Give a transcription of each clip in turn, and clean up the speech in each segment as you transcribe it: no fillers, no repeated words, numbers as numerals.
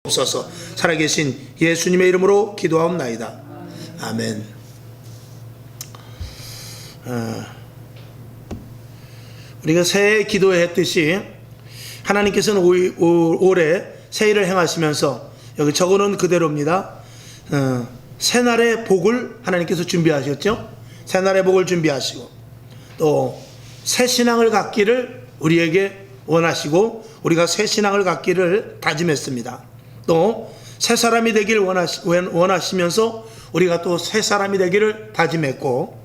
없어서 살아계신 예수님의 이름으로 기도하옵나이다. 아멘. 우리가 새해 기도했듯이 하나님께서는 올해 새해를 행하시면서 여기 적어놓은 그대로입니다. 새날의 복을 하나님께서 준비하셨죠. 새날의 복을 준비하시고 또 새 신앙을 갖기를 우리에게 원하시고 우리가 새 신앙을 갖기를 다짐했습니다. 또 새 사람이 되길 원하시면서 우리가 또 새 사람이 되기를 다짐했고,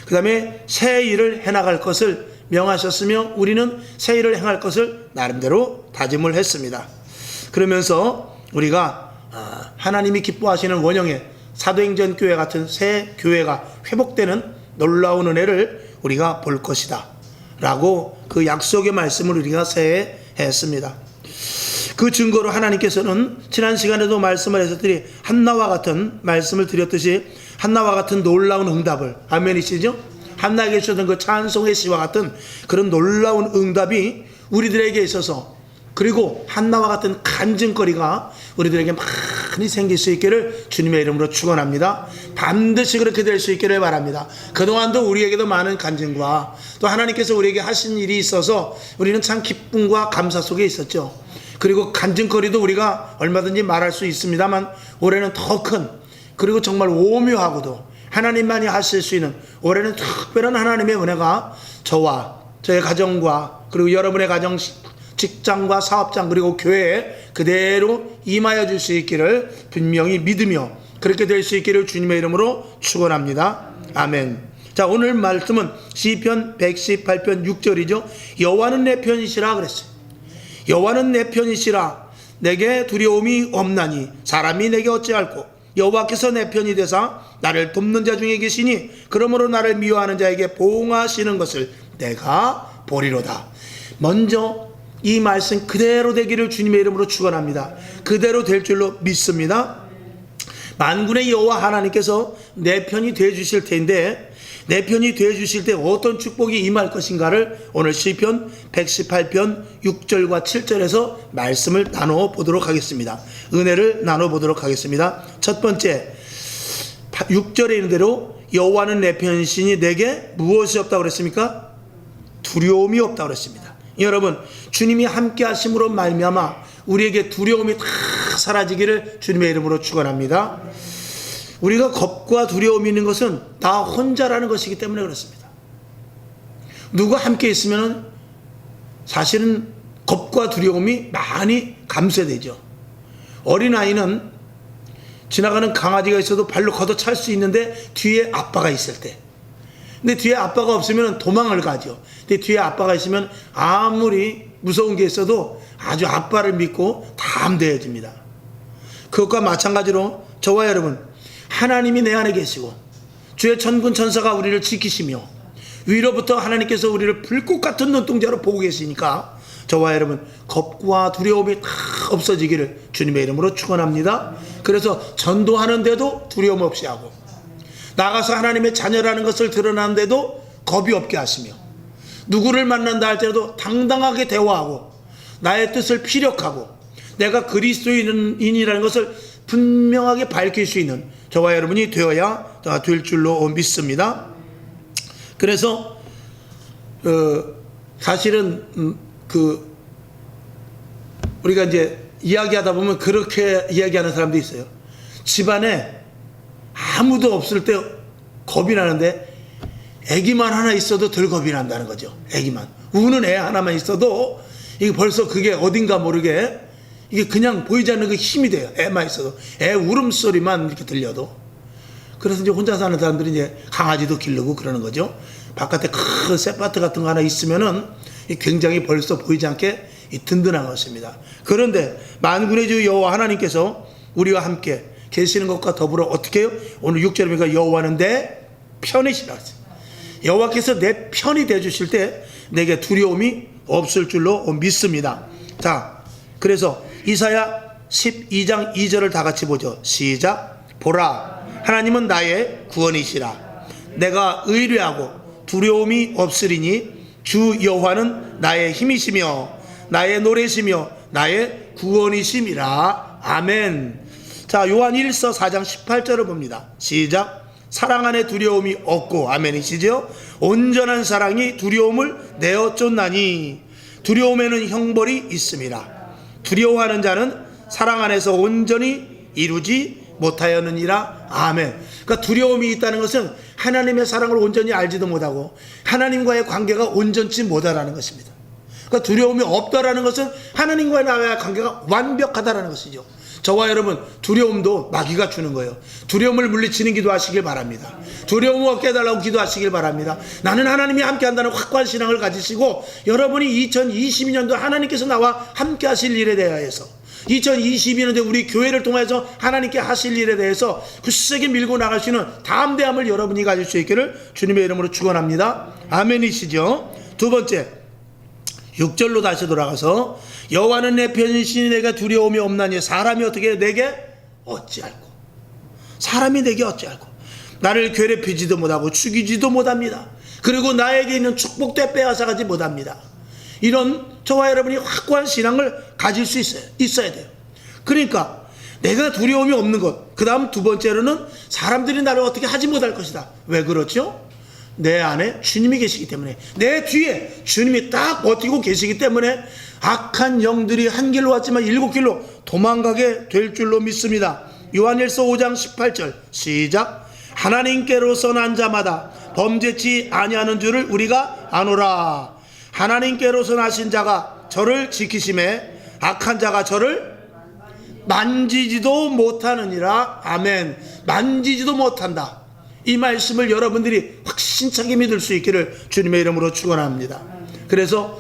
그 다음에 새 일을 해나갈 것을 명하셨으며 우리는 새 일을 행할 것을 나름대로 다짐을 했습니다. 그러면서 우리가 하나님이 기뻐하시는 원형의 사도행전 교회 같은 새 교회가 회복되는 놀라운 은혜를 우리가 볼 것이다 라고 그 약속의 말씀을 우리가 새해에 했습니다. 그 증거로 하나님께서는 지난 시간에도 말씀을 하셨더니 한나와 같은 말씀을 드렸듯이 한나와 같은 놀라운 응답을, 아멘이시죠? 한나에게 주셨던 그 찬송의 시와 같은 그런 놀라운 응답이 우리들에게 있어서, 그리고 한나와 같은 간증거리가 우리들에게 많이 생길 수 있기를 주님의 이름으로 축원합니다. 반드시 그렇게 될 수 있기를 바랍니다. 그동안도 우리에게도 많은 간증과 또 하나님께서 우리에게 하신 일이 있어서 우리는 참 기쁨과 감사 속에 있었죠. 그리고 간증거리도 우리가 얼마든지 말할 수 있습니다만 올해는 더 큰, 그리고 정말 오묘하고도 하나님만이 하실 수 있는, 올해는 특별한 하나님의 은혜가 저와 저의 가정과 그리고 여러분의 가정, 직장과 사업장 그리고 교회에 그대로 임하여 줄 수 있기를 분명히 믿으며 그렇게 될 수 있기를 주님의 이름으로 축원합니다. 아멘. 자, 오늘 말씀은 시편 118편 6절이죠. 여호와는 내 편이시라 그랬어요. 여호와는 내 편이시라, 내게 두려움이 없나니 사람이 내게 어찌할꼬. 여호와께서 내 편이 되사 나를 돕는 자 중에 계시니 그러므로 나를 미워하는 자에게 보응하시는 것을 내가 보리로다. 먼저 이 말씀 그대로 되기를 주님의 이름으로 축원합니다. 그대로 될 줄로 믿습니다. 만군의 여호와 하나님께서 내 편이 되어 주실 텐데, 내 편이 되어 주실 때 어떤 축복이 임할 것인가를 오늘 시편 118편 6절과 7절에서 말씀을 나눠 보도록 하겠습니다. 은혜를 나눠 보도록 하겠습니다. 첫 번째, 6절에 있는 대로 여호와는 내 편이시니 내게 무엇이 없다고 그랬습니까? 두려움이 없다고 그랬습니다. 여러분, 주님이 함께 하심으로 말미암아 우리에게 두려움이 다 사라지기를 주님의 이름으로 축원합니다. 우리가 겁과 두려움이 있는 것은 나 혼자라는 것이기 때문에 그렇습니다. 누가 함께 있으면 사실은 겁과 두려움이 많이 감쇄되죠. 어린아이는 지나가는 강아지가 있어도 발로 걷어찰 수 있는데 뒤에 아빠가 있을 때, 근데 뒤에 아빠가 없으면 도망을 가죠. 근데 뒤에 아빠가 있으면 아무리 무서운 게 있어도 아주 아빠를 믿고 담대해집니다. 그것과 마찬가지로 저와 여러분, 하나님이 내 안에 계시고 주의 천군 천사가 우리를 지키시며 위로부터 하나님께서 우리를 불꽃 같은 눈동자로 보고 계시니까 저와 여러분 겁과 두려움이 다 없어지기를 주님의 이름으로 축원합니다. 그래서 전도하는데도 두려움 없이 하고, 나가서 하나님의 자녀라는 것을 드러나는데도 겁이 없게 하시며, 누구를 만난다 할때도 당당하게 대화하고 나의 뜻을 피력하고 내가 그리스도인이라는 것을 분명하게 밝힐 수 있는 저와 여러분이 되어야 될 줄로 믿습니다. 그래서 사실은 우리가 이제 이야기하다 보면 그렇게 이야기하는 사람도 있어요. 집안에 아무도 없을 때 겁이 나는데 애기만 하나 있어도 덜 겁이 난다는 거죠. 애기만, 우는 애 하나만 있어도 이게 벌써 그게 어딘가 모르게 이게 그냥 보이지 않는 그 힘이 돼요. 애만 있어도, 애 울음소리만 이렇게 들려도. 그래서 이제 혼자 사는 사람들이 이제 강아지도 기르고 그러는 거죠. 바깥에 큰 쌔바트 같은 거 하나 있으면은 굉장히 벌써 보이지 않게 든든한 것입니다. 그런데 만군의 주 여호와 하나님께서 우리와 함께 계시는 것과 더불어 어떻게 해요? 오늘 6절에 보니까 여호와는 내 편이시라 했어요. 여호와께서 내 편이 되어 주실 때 내게 두려움이 없을 줄로 믿습니다. 자, 그래서 이사야 12장 2절을 다 같이 보죠. 시작. 보라, 하나님은 나의 구원이시라. 내가 의뢰하고 두려움이 없으리니 주 여호와는 나의 힘이시며 나의 노래시며 나의 구원이심이라. 아멘. 자, 요한 1서 4장 18절을 봅니다. 시작. 사랑 안에 두려움이 없고, 아멘이시죠? 온전한 사랑이 두려움을 내어 쫓나니 두려움에는 형벌이 있습니다. 두려워하는 자는 사랑 안에서 온전히 이루지 못하였느니라. 아멘. 그러니까 두려움이 있다는 것은 하나님의 사랑을 온전히 알지도 못하고 하나님과의 관계가 온전치 못하다는 것입니다. 그러니까 두려움이 없다라는 것은 하나님과의 나와의 관계가 완벽하다라는 것이죠. 저와 여러분, 두려움도 마귀가 주는 거예요. 두려움을 물리치는 기도하시길 바랍니다. 두려움 없게 해달라고 기도하시길 바랍니다. 나는 하나님이 함께한다는 확고한 신앙을 가지시고, 여러분이 2022년도 하나님께서 나와 함께 하실 일에 대해서, 2022년도에 우리 교회를 통해서 하나님께 하실 일에 대해서 굳세게 밀고 나갈 수 있는 담대함을 여러분이 가질 수 있기를 주님의 이름으로 축원합니다. 아멘이시죠? 두 번째, 6절로 다시 돌아가서 여호와는 내 편이시니 내가 두려움이 없나니 사람이 어떻게 내게 어찌할꼬. 사람이 내게 어찌할꼬. 나를 괴롭히지도 못하고 죽이지도 못합니다. 그리고 나에게 있는 축복도 빼앗아가지 못합니다. 이런 저와 여러분이 확고한 신앙을 가질 수 있어야 돼요. 그러니까 내가 두려움이 없는 것. 그 다음 두 번째로는 사람들이 나를 어떻게 하지 못할 것이다. 왜 그렇죠? 내 안에 주님이 계시기 때문에, 내 뒤에 주님이 딱 버티고 계시기 때문에 악한 영들이 한 길로 왔지만 7길로 도망가게 될 줄로 믿습니다. 요한일서 5장 18절 시작. 하나님께로서 난 자마다 범죄치 아니하는 줄을 우리가 아노라. 하나님께로서 나신 자가 저를 지키심에 악한 자가 저를 만지지도 못하느니라. 아멘. 만지지도 못한다. 이 말씀을 여러분들이 확신차게 믿을 수 있기를 주님의 이름으로 축원합니다. 그래서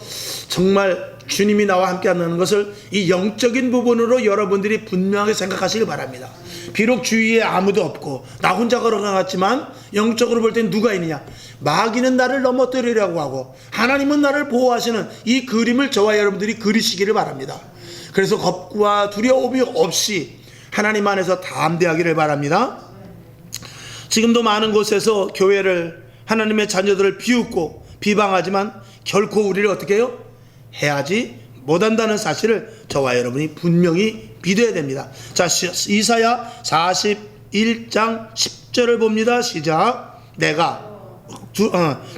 정말 주님이 나와 함께 한다는 것을 이 영적인 부분으로 여러분들이 분명하게 생각하시길 바랍니다. 비록 주위에 아무도 없고 나 혼자 걸어갔지만 영적으로 볼 땐 누가 있느냐? 마귀는 나를 넘어뜨리려고 하고 하나님은 나를 보호하시는 이 그림을 저와 여러분들이 그리시기를 바랍니다. 그래서 겁과 두려움이 없이 하나님 안에서 담대하기를 바랍니다. 지금도 많은 곳에서 교회를, 하나님의 자녀들을 비웃고 비방하지만 결코 우리를 어떻게 해요? 해하지 못한다는 사실을 저와 여러분이 분명히 믿어야 됩니다. 자, 이사야 41장 10절을 봅니다. 시작. 내가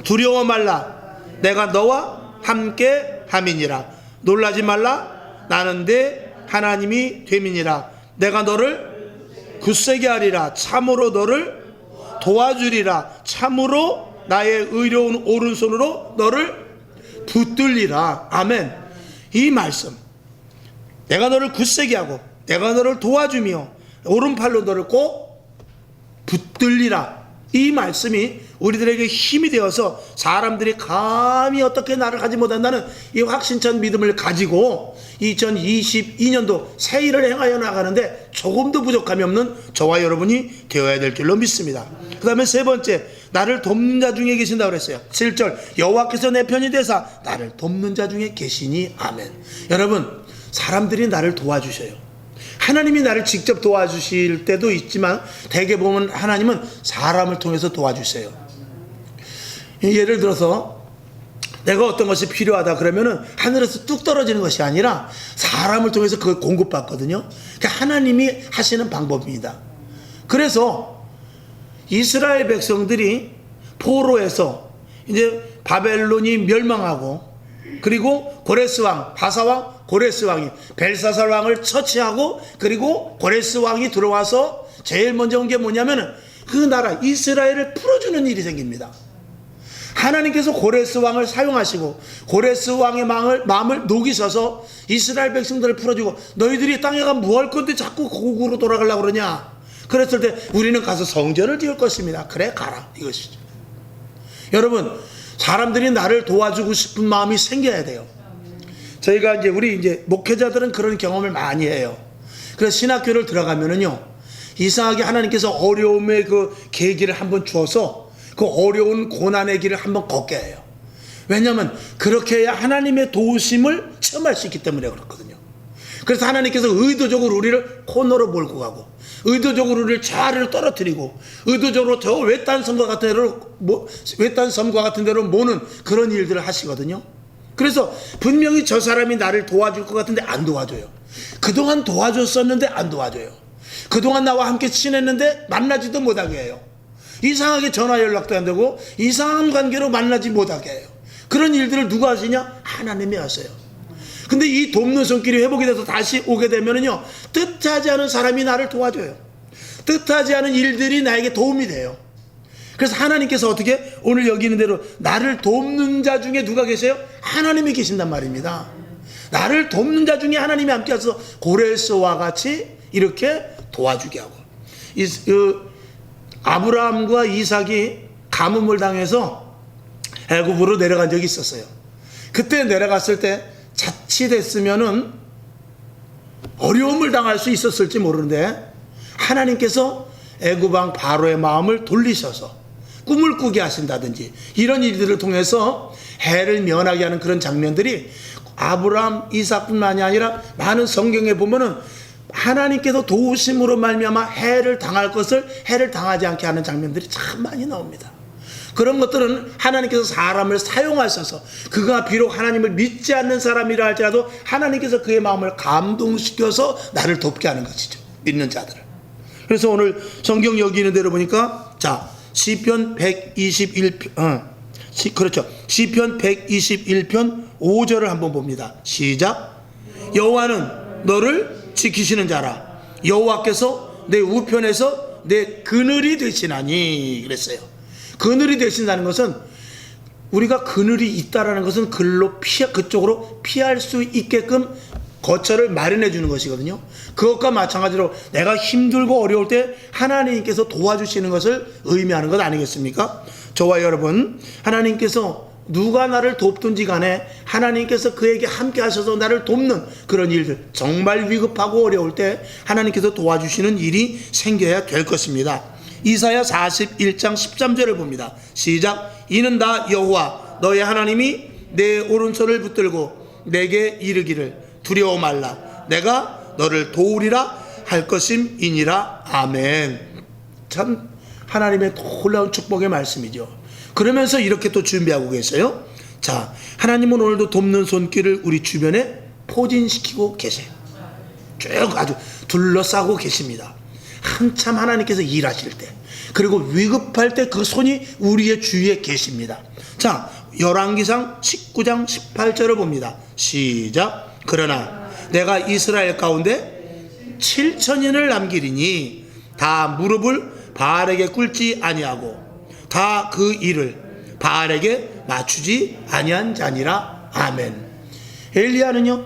두려워 말라. 내가 너와 함께 함이니라. 놀라지 말라. 나는 내 하나님이 됨이니라. 내가 너를 굳세게 하리라. 참으로 너를 도와주리라. 참으로 나의 의로운 오른손으로 너를 붙들리라. 아멘. 이 말씀, 내가 너를 굳세게 하고 내가 너를 도와주며 오른팔로 너를 꼭 붙들리라. 이 말씀이 우리들에게 힘이 되어서 사람들이 감히 어떻게 나를 하지 못한다는 이 확신찬 믿음을 가지고 2022년도 새 일을 행하여 나가는데 조금도 부족함이 없는 저와 여러분이 되어야 될 줄로 믿습니다. 그 다음에 세 번째, 나를 돕는 자 중에 계신다고 그랬어요. 7절, 여호와께서 내 편이 되사 나를 돕는 자 중에 계시니. 아멘. 여러분, 사람들이 나를 도와주셔요. 하나님이 나를 직접 도와주실 때도 있지만 대개 보면 하나님은 사람을 통해서 도와주세요. 예를 들어서 내가 어떤 것이 필요하다 그러면은 하늘에서 뚝 떨어지는 것이 아니라 사람을 통해서 그걸 공급받거든요. 그러니까 하나님이 하시는 방법입니다. 그래서 이스라엘 백성들이 포로에서 이제 바벨론이 멸망하고, 그리고 고레스 왕, 바사왕 고레스 왕이 벨사살 왕을 처치하고, 그리고 고레스 왕이 들어와서 제일 먼저 온 게 뭐냐면은 그 나라 이스라엘을 풀어주는 일이 생깁니다. 하나님께서 고레스 왕을 사용하시고 고레스 왕의 마음을 녹이셔서 이스라엘 백성들을 풀어주고, 너희들이 땅에 가 뭐 할 건데 자꾸 고국으로 돌아가려고 그러냐? 그랬을 때 우리는 가서 성전을 지을 것입니다. 그래, 가라, 이것이죠. 여러분, 사람들이 나를 도와주고 싶은 마음이 생겨야 돼요. 저희가 우리 목회자들은 그런 경험을 많이 해요. 그래서 신학교를 들어가면은요, 이상하게 하나님께서 어려움의 그 계기를 한번 주어서 그 어려운 고난의 길을 한번 걷게 해요. 왜냐하면 그렇게 해야 하나님의 도우심을 체험할 수 있기 때문에 그렇거든요. 그래서 하나님께서 의도적으로 우리를 코너로 몰고 가고, 의도적으로 우리를 좌아래로 떨어뜨리고, 의도적으로 저 외딴 섬과 같은 데로 모는 그런 일들을 하시거든요. 그래서 분명히 저 사람이 나를 도와줄 것 같은데 안 도와줘요. 그동안 도와줬었는데 안 도와줘요. 그동안 나와 함께 친했는데 만나지도 못하게 해요. 이상하게 전화 연락도 안 되고 이상한 관계로 만나지 못하게 해요. 그런 일들을 누가 하시냐? 하나님이 하세요. 근데 이 돕는 손길이 회복이 돼서 다시 오게 되면은요, 뜻하지 않은 사람이 나를 도와줘요. 뜻하지 않은 일들이 나에게 도움이 돼요. 그래서 하나님께서 어떻게 오늘 여기 있는 대로 나를 돕는 자 중에 누가 계세요? 하나님이 계신단 말입니다. 나를 돕는 자 중에 하나님이 함께 하셔서 고레스와 같이 이렇게 도와주게 하고, 아브라함과 이삭이 가뭄을 당해서 애굽으로 내려간 적이 있었어요. 그때 내려갔을 때 자칫했으면은 어려움을 당할 수 있었을지 모르는데 하나님께서 애굽 왕 바로의 마음을 돌리셔서 꿈을 꾸게 하신다든지 이런 일들을 통해서 해를 면하게 하는 그런 장면들이 아브라함, 이삭뿐만이 아니라 많은 성경에 보면은 하나님께서 도우심으로 말미암아 해를 당할 것을 해를 당하지 않게 하는 장면들이 참 많이 나옵니다. 그런 것들은 하나님께서 사람을 사용하셔서 그가 비록 하나님을 믿지 않는 사람이라 할지라도 하나님께서 그의 마음을 감동시켜서 나를 돕게 하는 것이죠. 믿는 자들을. 그래서 오늘 성경 여기 있는 대로 보니까 자, 시편 121편 그렇죠. 시편 121편 5절을 한번 봅니다. 시작. 여호와는 너를 지키시는 자라. 여호와께서 내 우편에서 내 그늘이 되시나니 그랬어요. 그늘이 되신다는 것은 우리가 그늘이 있다라는 것은 그쪽으로 피할 수 있게끔 거처를 마련해 주는 것이거든요. 그것과 마찬가지로 내가 힘들고 어려울 때 하나님께서 도와주시는 것을 의미하는 것 아니겠습니까? 저와 여러분, 하나님께서 누가 나를 돕든지 간에 하나님께서 그에게 함께 하셔서 나를 돕는 그런 일들, 정말 위급하고 어려울 때 하나님께서 도와주시는 일이 생겨야 될 것입니다. 이사야 41장 13절을 봅니다. 시작. 이는 다 여호와 너의 하나님이 내 오른손을 붙들고 내게 이르기를 두려워 말라 내가 너를 도우리라 할 것임이니라. 아멘. 참 하나님의 놀라운 축복의 말씀이죠. 그러면서 이렇게 또 준비하고 계세요. 자, 하나님은 오늘도 돕는 손길을 우리 주변에 포진시키고 계세요. 쭉 아주 둘러싸고 계십니다. 한참 하나님께서 일하실 때, 그리고 위급할 때 그 손이 우리의 주위에 계십니다. 자, 열왕기상 19장 18절을 봅니다. 시작. 그러나 내가 이스라엘 가운데 7천인을 남기리니 다 무릎을 바알에게 꿇지 아니하고 다 그 일을 바알에게 맞추지 아니한 자니라. 아멘. 엘리야는요,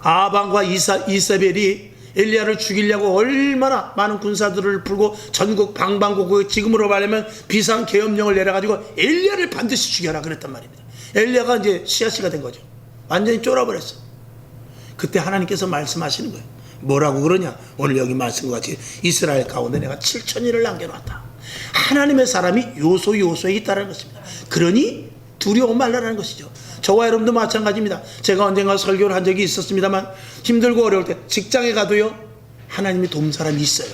아방과 이세벨이 엘리야를 죽이려고 얼마나 많은 군사들을 풀고 전국 방방곡곡에 지금으로 말하면 비상계엄령을 내려가지고 엘리야를 반드시 죽여라 그랬단 말입니다. 엘리야가 이제 씨앗이가 된 거죠. 완전히 쫄아버렸어. 그때 하나님께서 말씀하시는 거예요. 뭐라고 그러냐? 오늘 여기 말씀과 같이 이스라엘 가운데 내가 7천인을 남겨놨다. 하나님의 사람이 요소요소에 있다는 것입니다. 그러니 두려워 말라라는 것이죠. 저와 여러분도 마찬가지입니다. 제가 언젠가 설교를 한 적이 있었습니다만 힘들고 어려울 때 직장에 가도요, 하나님이 돕는 사람이 있어요.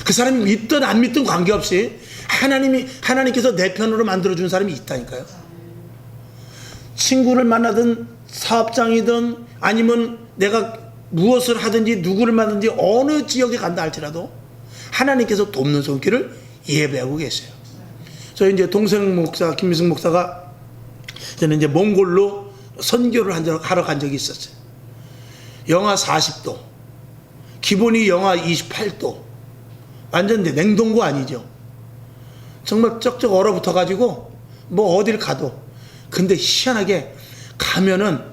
그 사람이 믿든 안 믿든 관계없이 하나님께서 내 편으로 만들어준 사람이 있다니까요. 친구를 만나든 사업장이든 아니면 내가 무엇을 하든지 누구를 만나든지 어느 지역에 간다 할지라도 하나님께서 돕는 손길을 예배하고 계세요. 저희 이제 동생 목사 김미승 목사가 저는 이제 몽골로 선교를 하러 간 적이 있었어요. 영하 40도, 기본이 영하 28도, 완전 이제 냉동고 아니죠. 정말 쩍쩍 얼어붙어 가지고 뭐 어딜 가도. 근데 희한하게 가면은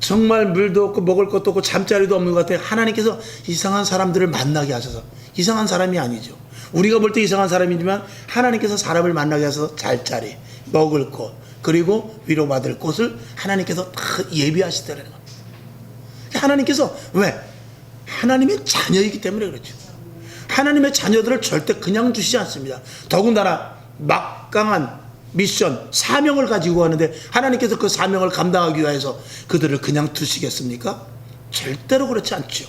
정말 물도 없고 먹을 것도 없고 잠자리도 없는 것 같아요. 하나님께서 이상한 사람들을 만나게 하셔서. 이상한 사람이 아니죠. 우리가 볼 때 이상한 사람이지만 하나님께서 사람을 만나게 하셔서 잘 자리, 먹을 것, 그리고 위로받을 곳을 하나님께서 다 예비하시다는 겁니다. 하나님께서 왜? 하나님의 자녀이기 때문에 그렇죠. 하나님의 자녀들을 절대 그냥 두시지 않습니다. 더군다나 막강한 미션, 사명을 가지고 하는데 하나님께서 그 사명을 감당하기 위해서 그들을 그냥 두시겠습니까? 절대로 그렇지 않죠.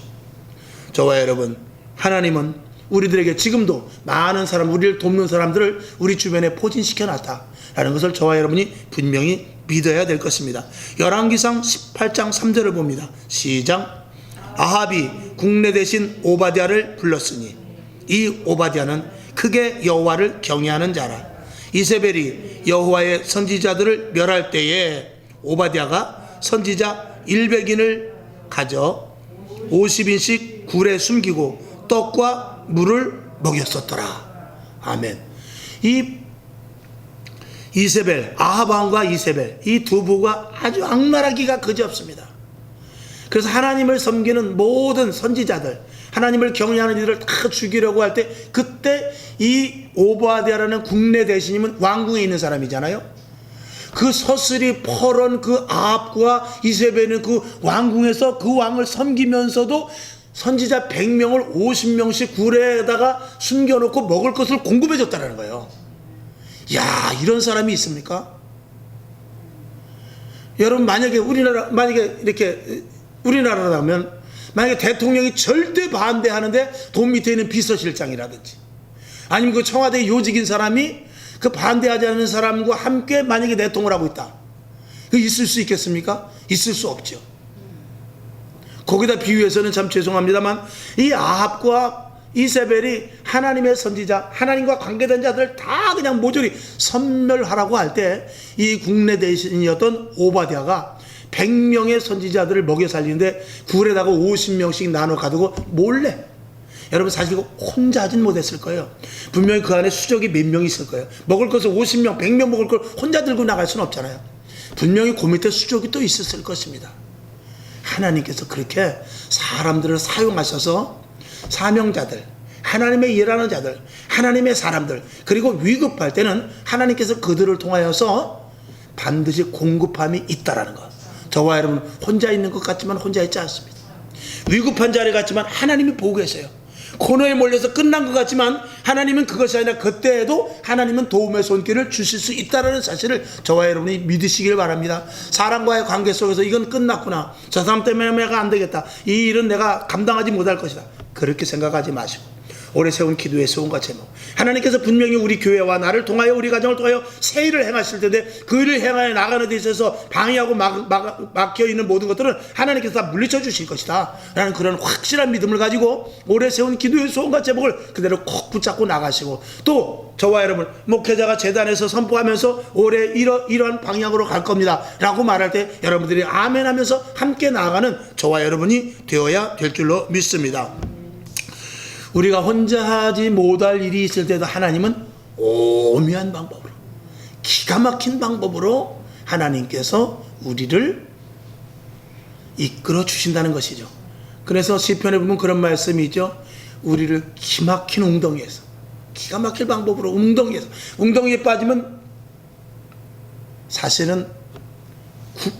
저와 여러분, 하나님은 우리들에게 지금도 많은 사람, 우리를 돕는 사람들을 우리 주변에 포진시켜 놨다라는 것을 저와 여러분이 분명히 믿어야 될 것입니다. 열왕기상 18장 3절을 봅니다. 시작. 아합이 국내 대신 오바댜를 불렀으니 이 오바댜는 크게 여호와를 경외하는 자라. 이세벨이 여호와의 선지자들을 멸할 때에 오바댜가 선지자 100인을 가져 50인씩 굴에 숨기고 떡과 물을 먹였었더라. 아멘. 이 이세벨, 아합 왕과 이세벨, 이 두 부가 아주 악랄하기가 그지없습니다. 그래서 하나님을 섬기는 모든 선지자들, 하나님을 경외하는 이들을 다 죽이려고 할 때, 그때 이 오바댜라는 국내 대신이면 왕궁에 있는 사람이잖아요. 그 서슬이 퍼런 그 아합과 이세벨은 그 왕궁에서 그 왕을 섬기면서도 선지자 100명을 50명씩 굴에다가 숨겨놓고 먹을 것을 공급해 줬다는 거예요. 야, 이런 사람이 있습니까? 여러분, 만약에 우리나라라면 만약에 대통령이 절대 반대하는데 돈 밑에 있는 비서실장이라든지 아니면 그 청와대 요직인 사람이 그 반대하지 않는 사람과 함께 만약에 내통을 하고 있다. 그 있을 수 있겠습니까? 있을 수 없죠. 거기다 비유해서는 참 죄송합니다만 이 아합과 이세벨이 하나님의 선지자, 하나님과 관계된 자들 다 그냥 모조리 섬멸하라고 할 때 이 국내 대신이었던 오바댜가 100명의 선지자들을 먹여 살리는데 굴에다가 50명씩 나눠 가두고 몰래, 여러분 사실 혼자 하진 못했을 거예요. 분명히 그 안에 수적이 몇 명 있을 거예요. 먹을 것을 50명, 100명 먹을 걸 혼자 들고 나갈 수는 없잖아요. 분명히 그 밑에 수적이 또 있었을 것입니다. 하나님께서 그렇게 사람들을 사용하셔서 사명자들, 하나님의 일하는 자들, 하나님의 사람들, 그리고 위급할 때는 하나님께서 그들을 통하여서 반드시 공급함이 있다라는 것. 저와 여러분 혼자 있는 것 같지만 혼자 있지 않습니다. 위급한 자리 같지만 하나님이 보고 계세요. 코너에 몰려서 끝난 것 같지만 하나님은 그것이 아니라 그때에도 하나님은 도움의 손길을 주실 수 있다는 사실을 저와 여러분이 믿으시길 바랍니다. 사람과의 관계 속에서 이건 끝났구나, 저 사람 때문에 내가 안 되겠다, 이 일은 내가 감당하지 못할 것이다, 그렇게 생각하지 마시고 오래 세운 기도의 소원과 제목, 하나님께서 분명히 우리 교회와 나를 통하여 우리 가정을 통하여 새 일을 행하실 텐데 그 일을 행하여 나가는 데 있어서 방해하고 막혀있는 모든 것들은 하나님께서 다 물리쳐 주실 것이다 라는 그런 확실한 믿음을 가지고 오래 세운 기도의 소원과 제목을 그대로 콕 붙잡고 나가시고, 또 저와 여러분 목회자가 재단에서 선포하면서 올해 이러한 방향으로 갈 겁니다 라고 말할 때 여러분들이 아멘 하면서 함께 나아가는 저와 여러분이 되어야 될 줄로 믿습니다. 우리가 혼자 하지 못할 일이 있을 때도 하나님은 오묘한 방법으로, 기가 막힌 방법으로 하나님께서 우리를 이끌어 주신다는 것이죠. 그래서 시편에 보면 그런 말씀이 있죠. 우리를 기막힌 웅덩이에서, 기가 막힐 방법으로 웅덩이에 빠지면 사실은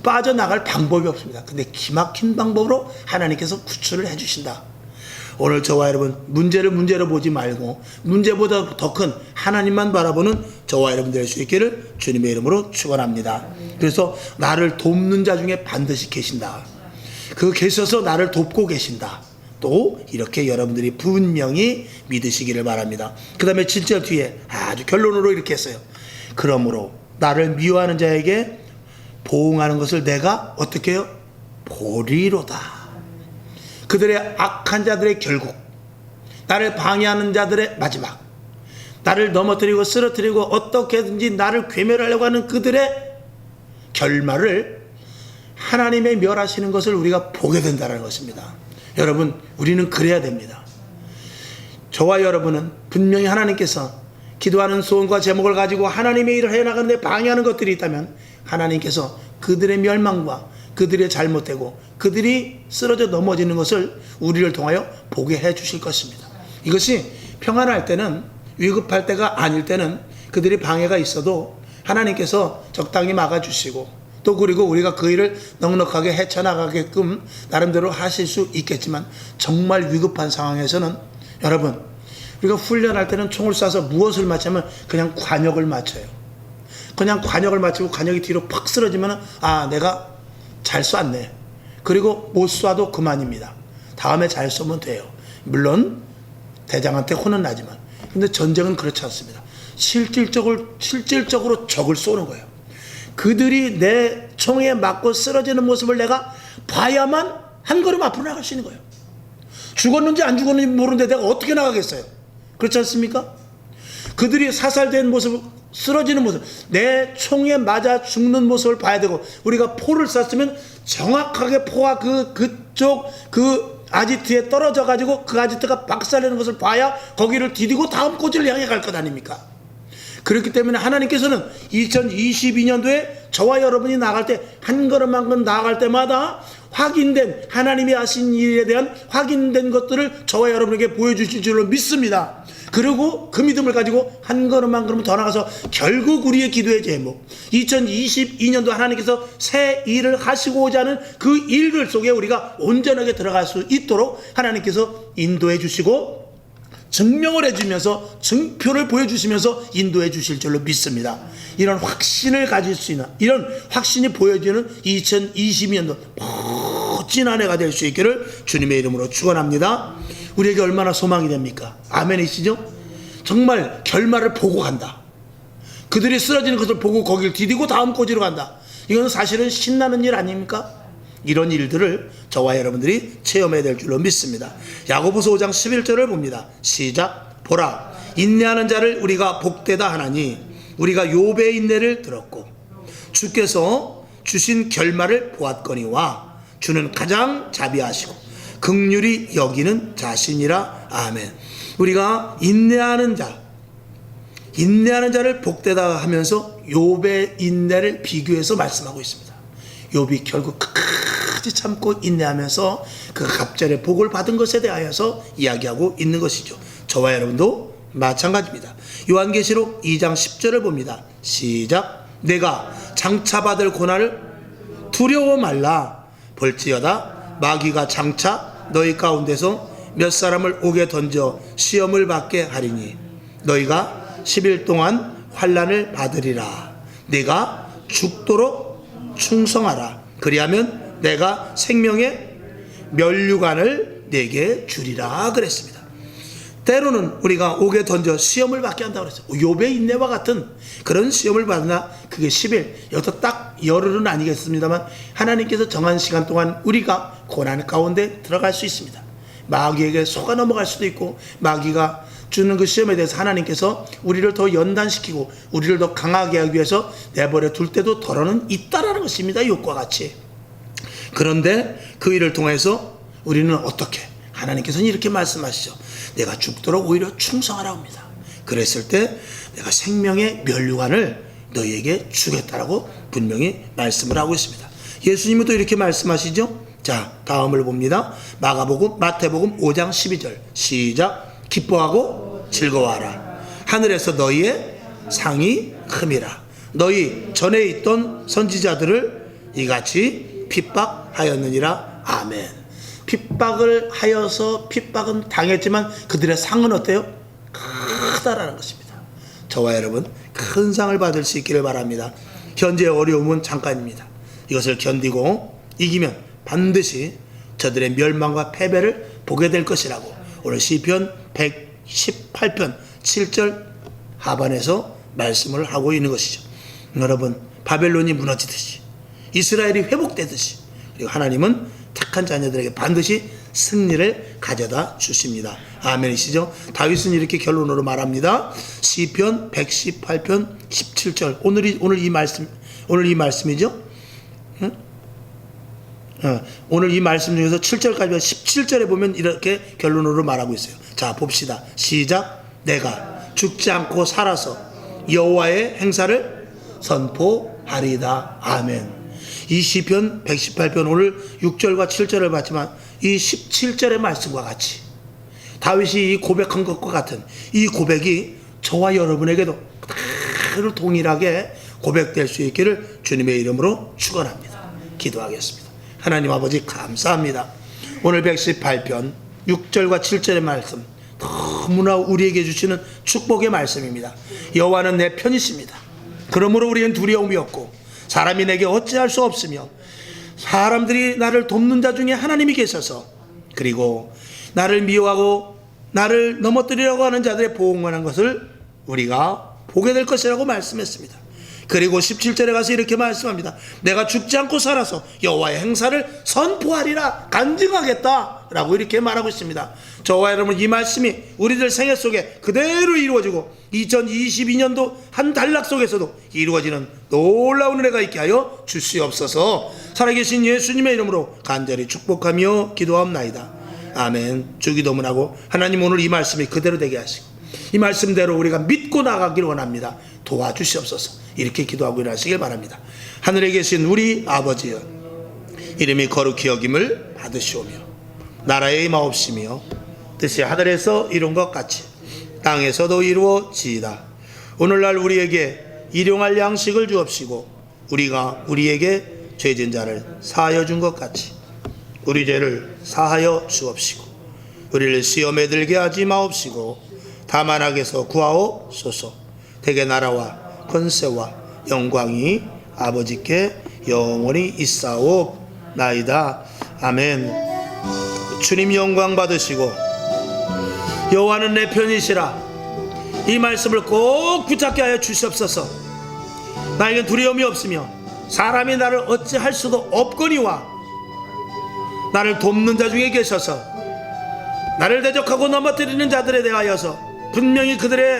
빠져나갈 방법이 없습니다. 근데 기막힌 방법으로 하나님께서 구출을 해주신다. 오늘 저와 여러분 문제를 문제로 보지 말고 문제보다 더 큰 하나님만 바라보는 저와 여러분 될 수 있기를 주님의 이름으로 축원합니다. 그래서 나를 돕는 자 중에 반드시 계신다, 그 계셔서 나를 돕고 계신다, 또 이렇게 여러분들이 분명히 믿으시기를 바랍니다. 그 다음에 7절 뒤에 아주 결론으로 이렇게 했어요. 그러므로 나를 미워하는 자에게 보응하는 것을 내가 어떻게 해요? 보리로다. 그들의 악한 자들의 결국, 나를 방해하는 자들의 마지막, 나를 넘어뜨리고 쓰러뜨리고 어떻게든지 나를 괴멸하려고 하는 그들의 결말을 하나님의 멸하시는 것을 우리가 보게 된다는 것입니다. 여러분, 우리는 그래야 됩니다. 저와 여러분은 분명히 하나님께서 기도하는 소원과 제목을 가지고 하나님의 일을 해나가는데 방해하는 것들이 있다면 하나님께서 그들의 멸망과 그들의 잘못되고 그들이 쓰러져 넘어지는 것을 우리를 통하여 보게 해 주실 것입니다. 이것이 평안할 때는, 위급할 때가 아닐 때는 그들이 방해가 있어도 하나님께서 적당히 막아주시고, 또 그리고 우리가 그 일을 넉넉하게 헤쳐나가게끔 나름대로 하실 수 있겠지만, 정말 위급한 상황에서는 여러분, 우리가 훈련할 때는 총을 쏴서 무엇을 맞추면 그냥 관역을 맞춰요. 그냥 관역을 맞추고 관역이 뒤로 팍 쓰러지면 내가 잘 쐈네. 그리고 못 쏴도 그만입니다. 다음에 잘 쏘면 돼요. 물론 대장한테 혼은 나지만. 근데 전쟁은 그렇지 않습니다. 실질적으로 적을 쏘는 거예요. 그들이 내 총에 맞고 쓰러지는 모습을 내가 봐야만 한 걸음 앞으로 나갈 수 있는 거예요. 죽었는지 안 죽었는지 모르는데 내가 어떻게 나가겠어요? 그렇지 않습니까? 그들이 사살된 모습, 쓰러지는 모습, 내 총에 맞아 죽는 모습을 봐야 되고, 우리가 포를 쐈으면 정확하게 포가 그쪽 아지트에 떨어져 가지고 그 아지트가 박살내는 것을 봐야 거기를 디디고 다음 고지를 향해 갈 것 아닙니까? 그렇기 때문에 하나님께서는 2022년도에 저와 여러분이 나갈 때 한 걸음 한 걸음 나아갈 때마다 확인된, 하나님이 하신 일에 대한 확인된 것들을 저와 여러분에게 보여주실 줄로 믿습니다. 그리고 그 믿음을 가지고 한 걸음 한 걸음 더 나가서 결국 우리의 기도의 제목, 2022년도 하나님께서 새 일을 하시고자 하는 그 일들 속에 우리가 온전하게 들어갈 수 있도록 하나님께서 인도해 주시고 증명을 해주면서, 증표를 보여주시면서 인도해 주실 줄로 믿습니다. 이런 확신을 가질 수 있는, 이런 확신이 보여지는 2022년도 멋진 한 해가 될 수 있기를 주님의 이름으로 축원합니다. 우리에게 얼마나 소망이 됩니까? 아멘이시죠? 정말 결말을 보고 간다. 그들이 쓰러지는 것을 보고 거기를 디디고 다음 고지로 간다. 이건 사실은 신나는 일 아닙니까? 이런 일들을 저와 여러분들이 체험해야 될 줄로 믿습니다. 야고보서 5장 11절을 봅니다. 시작. 보라, 인내하는 자를 우리가 복되다 하나니 우리가 욥의 인내를 들었고 주께서 주신 결말을 보았거니와 주는 가장 자비하시고 긍휼히 여기는 자신이라. 아멘. 우리가 인내하는 자를 복되다 하면서 욥의 인내를 비교해서 말씀하고 있습니다. 욥이 결국 끝까지 참고 인내하면서 그 갑절의 복을 받은 것에 대하여서 이야기하고 있는 것이죠. 저와 여러분도 마찬가지입니다. 요한계시록 2장 10절을 봅니다. 시작. 내가 장차 받을 고난을 두려워 말라. 볼지어다 마귀가 장차 너희 가운데서 몇 사람을 옥에 던져 시험을 받게 하리니 너희가 10일 동안 환난을 받으리라. 네가 죽도록 충성하라. 그리하면 내가 생명의 면류관을 내게 주리라 그랬습니다. 때로는 우리가 옥에 던져 시험을 받게 한다고 그랬어요. 욥의 인내와 같은 그런 시험을 받으나 그게 10일, 여기서 딱 열흘은 아니겠습니다만 하나님께서 정한 시간 동안 우리가 고난 가운데 들어갈 수 있습니다. 마귀에게 속아 넘어갈 수도 있고, 마귀가 주는 그 시험에 대해서 하나님께서 우리를 더 연단시키고 우리를 더 강하게 하기 위해서 내버려 둘 때도 덜어는 있다라는 것입니다. 욥과 같이. 그런데 그 일을 통해서 우리는 어떻게, 하나님께서는 이렇게 말씀하시죠. 내가 죽도록 오히려 충성하라 합니다. 그랬을 때 내가 생명의 면류관을 너희에게 주겠다라고 분명히 말씀을 하고 있습니다. 예수님은 또 이렇게 말씀하시죠. 자, 다음을 봅니다. 마태복음 5장 12절 시작. 기뻐하고 즐거워하라. 하늘에서 너희의 상이 큼이라. 너희 전에 있던 선지자들을 이같이 핍박하였느니라. 아멘. 핍박을 하여서 핍박은 당했지만 그들의 상은 어때요? 크다라는 것입니다. 저와 여러분 큰 상을 받을 수 있기를 바랍니다. 현재의 어려움은 잠깐입니다. 이것을 견디고 이기면 반드시 저들의 멸망과 패배를 보게 될 것이라고 오늘 시편 118편 7절 하반에서 말씀을 하고 있는 것이죠. 여러분, 바벨론이 무너지듯이 이스라엘이 회복되듯이 그리고 하나님은 착한 자녀들에게 반드시 승리를 가져다 주십니다. 아멘이시죠? 다윗은 이렇게 결론으로 말합니다. 시편 118편 17절 오늘 이 말씀이죠. 오늘 이 말씀 중에서 7절까지 17절에 보면 이렇게 결론으로 말하고 있어요. 자, 봅시다. 시작. 내가 죽지 않고 살아서 여호와의 행사를 선포하리다. 아멘. 이 시편 118편 오늘 6절과 7절을 봤지만 이 17절의 말씀과 같이 다윗이 이 고백한 것과 같은 이 고백이 저와 여러분에게도 그대로 동일하게 고백될 수 있기를 주님의 이름으로 축원합니다. 기도하겠습니다. 하나님 아버지 감사합니다. 오늘 118편 6절과 7절의 말씀 너무나 우리에게 주시는 축복의 말씀입니다. 여호와는 내 편이십니다. 그러므로 우리는 두려움이 없고 사람이 내게 어찌할 수 없으며 사람들이 나를 돕는 자 중에 하나님이 계셔서 그리고 나를 미워하고 나를 넘어뜨리려고 하는 자들의 보응하는 것을 우리가 보게 될 것이라고 말씀했습니다. 그리고 17절에 가서 이렇게 말씀합니다. 내가 죽지 않고 살아서 여호와의 행사를 선포하리라, 간증하겠다 라고 이렇게 말하고 있습니다. 저와 여러분, 이 말씀이 우리들 생애 속에 그대로 이루어지고 2022년도 한 단락 속에서도 이루어지는 놀라운 은혜가 있게 하여 주시옵소서. 살아계신 예수님의 이름으로 간절히 축복하며 기도합나이다. 아멘. 주기도문하고 하나님, 오늘 이 말씀이 그대로 되게 하시고 이 말씀대로 우리가 믿고 나가기를 원합니다. 도와주시옵소서. 이렇게 기도하고 일하시길 바랍니다. 하늘에 계신 우리 아버지여, 이름이 거룩히 여김을 받으시오며 나라의 임하옵시며 뜻이 하늘에서 이룬 것 같이 땅에서도 이루어지이다. 오늘날 우리에게 일용할 양식을 주옵시고 우리가 우리에게 죄진 자를 사하여 준 것 같이 우리 죄를 사하여 주옵시고 우리를 시험에 들게 하지 마옵시고 다만 악에서 구하옵소서. 대개 나라와 권세와 영광이 아버지께 영원히 있사옵나이다. 아멘. 주님 영광 받으시고 여호와는 내 편이시라, 이 말씀을 꼭 붙잡게 하여 주시옵소서. 나에겐 두려움이 없으며 사람이 나를 어찌할 수도 없거니와 나를 돕는 자 중에 계셔서 나를 대적하고 넘어뜨리는 자들에 대하여서 분명히 그들의